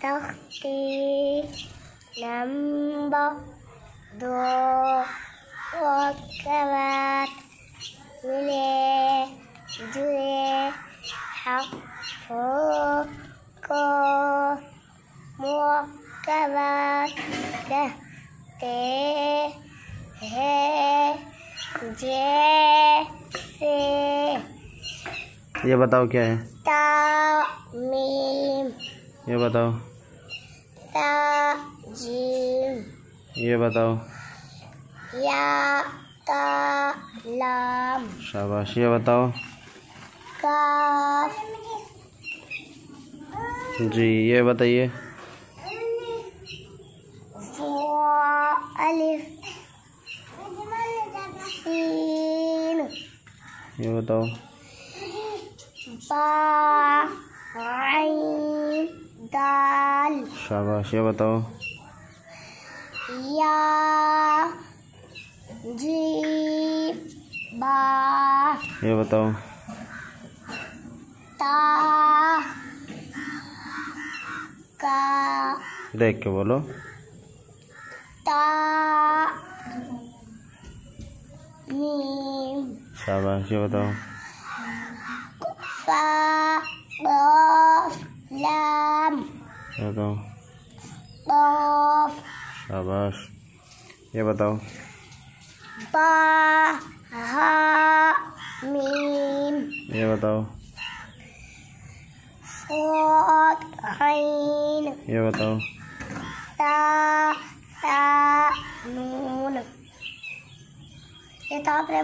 तख्ती नंबर 2 वक़्त मिले जुले हक़ों को मुक़र्रर कहते हैं। जैसे ये बताओ क्या है? तामीम। ये बताओ। ताजीम। ये बताओ। या कलाम। शाबाश। ये बताओ। काफ। जी ये बताइए। अलिफ। सीन। ये बताओ। बा आइन दाल। शाबाश। ये बताओ। या जीम बा। ये बताओ। ता का। देख के बोलो। ता मीम। शाबाश। ये बताओ। फा क़ाफ लाम। ये बताओ। क़ाफ। शाबाश। ये बताओ। बा हा मीम। ये बताओ। साद आइन। ये बताओ। ता सा नून। ये तो आपने